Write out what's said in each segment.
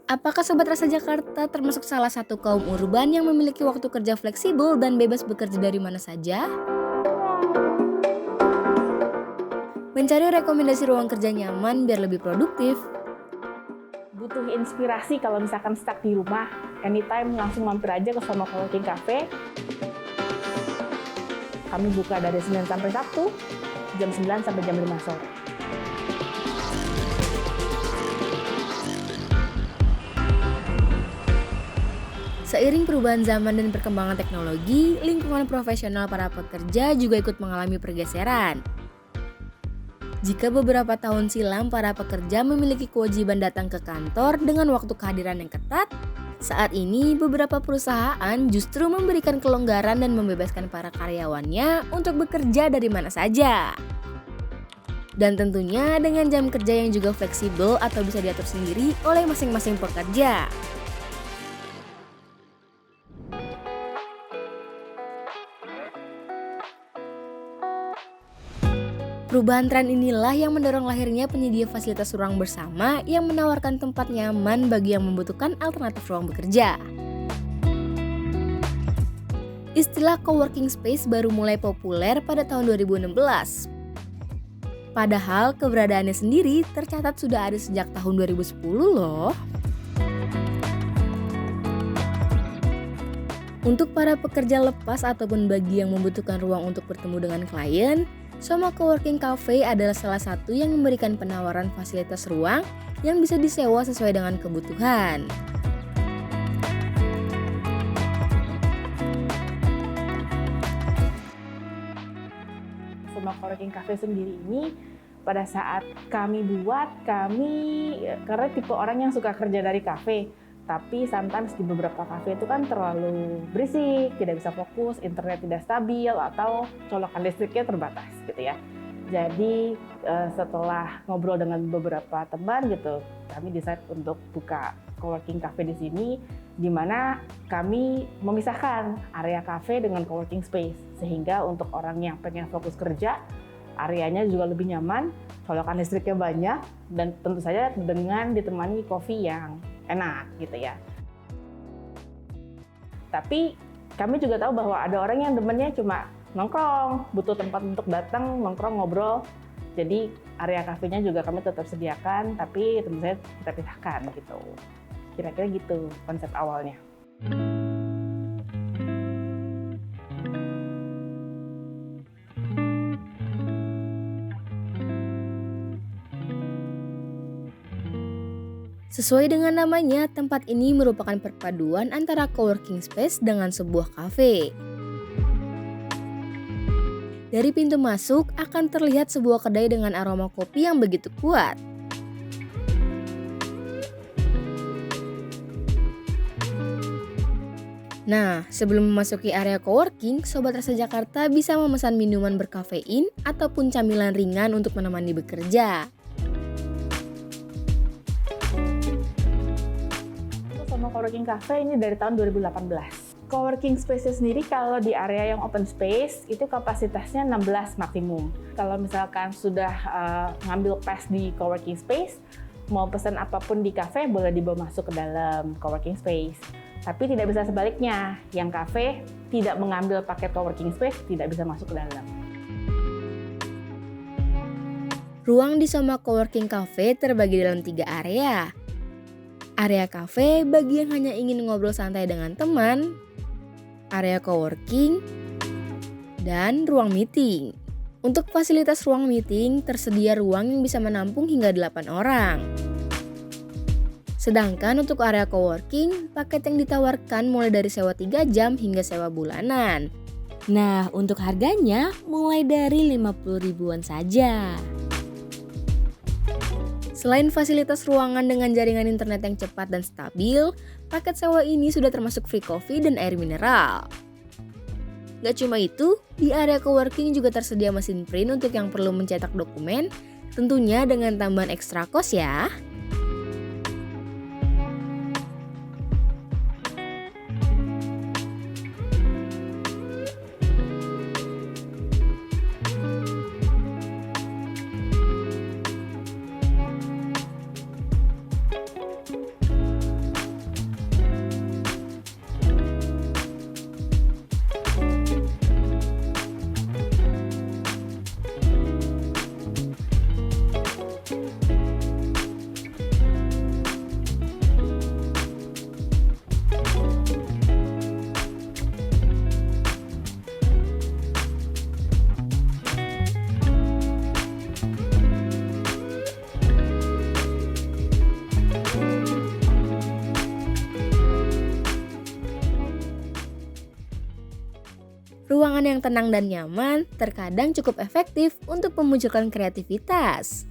Apakah Sobat Rasa Jakarta termasuk salah satu kaum urban yang memiliki waktu kerja fleksibel dan bebas bekerja dari mana saja? Mencari rekomendasi ruang kerja nyaman biar lebih produktif. Butuh inspirasi kalau misalkan stuck di rumah, anytime langsung mampir aja ke Sono Coworking Cafe. Kami buka dari Senin sampai Sabtu, jam 9 sampai jam 5 sore. Seiring perubahan zaman dan perkembangan teknologi, lingkungan profesional para pekerja juga ikut mengalami pergeseran. Jika beberapa tahun silam para pekerja memiliki kewajiban datang ke kantor dengan waktu kehadiran yang ketat, saat ini beberapa perusahaan justru memberikan kelonggaran dan membebaskan para karyawannya untuk bekerja dari mana saja. Dan tentunya dengan jam kerja yang juga fleksibel atau bisa diatur sendiri oleh masing-masing pekerja. Perubahan tren inilah yang mendorong lahirnya penyedia fasilitas ruang bersama yang menawarkan tempat nyaman bagi yang membutuhkan alternatif ruang bekerja. Istilah coworking space baru mulai populer pada tahun 2016. Padahal keberadaannya sendiri tercatat sudah ada sejak tahun 2010 loh. Untuk para pekerja lepas ataupun bagi yang membutuhkan ruang untuk bertemu dengan klien, Soma Coworking Cafe adalah salah satu yang memberikan penawaran fasilitas ruang yang bisa disewa sesuai dengan kebutuhan. Soma Coworking Cafe sendiri ini pada saat kami karena tipe orang yang suka kerja dari kafe, tapi sometimes di beberapa kafe itu kan terlalu berisik, tidak bisa fokus, internet tidak stabil, atau colokan listriknya terbatas gitu ya. Jadi setelah ngobrol dengan beberapa teman gitu, kami decide untuk buka coworking cafe di sini, di mana kami memisahkan area cafe dengan coworking space, sehingga untuk orang yang pengen fokus kerja, areanya juga lebih nyaman, colokan listriknya banyak, dan tentu saja dengan ditemani kopi yang enak gitu ya. Tapi kami juga tahu bahwa ada orang yang demennya cuma nongkrong, butuh tempat untuk datang, nongkrong, ngobrol. Jadi area kafenya juga kami tetap sediakan, tapi tentu saja kita pisahkan gitu. Kira-kira gitu konsep awalnya. Sesuai dengan namanya, tempat ini merupakan perpaduan antara coworking space dengan sebuah kafe. Dari pintu masuk akan terlihat sebuah kedai dengan aroma kopi yang begitu kuat. Nah, sebelum memasuki area coworking, Sobat Rasa Jakarta bisa memesan minuman berkafein ataupun camilan ringan untuk menemani bekerja. Soma Coworking Cafe ini dari tahun 2018. Coworking space sendiri kalau di area yang open space itu kapasitasnya 16 maksimum. Kalau misalkan sudah ngambil pass di coworking space, mau pesan apapun di cafe boleh dibawa masuk ke dalam coworking space. Tapi tidak bisa sebaliknya, yang cafe tidak mengambil paket coworking space tidak bisa masuk ke dalam. Ruang di Soma Coworking Cafe terbagi dalam 3 area. Area cafe bagi yang hanya ingin ngobrol santai dengan teman, area coworking, dan ruang meeting. Untuk fasilitas ruang meeting, tersedia ruang yang bisa menampung hingga 8 orang. Sedangkan untuk area coworking, paket yang ditawarkan mulai dari sewa 3 jam hingga sewa bulanan. Nah, untuk harganya mulai dari 50 ribuan saja. Selain fasilitas ruangan dengan jaringan internet yang cepat dan stabil, paket sewa ini sudah termasuk free coffee dan air mineral. Gak cuma itu, di area coworking juga tersedia mesin print untuk yang perlu mencetak dokumen, tentunya dengan tambahan ekstra kos ya. Ruangan yang tenang dan nyaman terkadang cukup efektif untuk memunculkan kreativitas.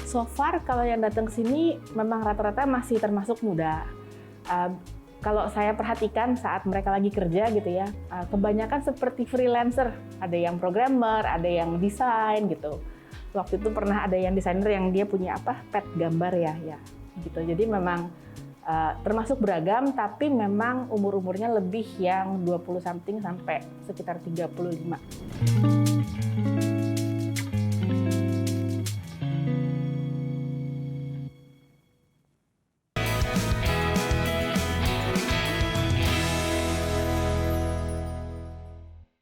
So far kalau yang datang sini memang rata-rata masih termasuk muda. Kalau saya perhatikan saat mereka lagi kerja gitu ya, kebanyakan seperti freelancer. Ada yang programmer, ada yang desain gitu. Waktu itu pernah ada yang desainer yang dia punya pet gambar ya gitu. Jadi memang termasuk beragam, tapi memang umur-umurnya lebih yang 20 something sampai sekitar 35.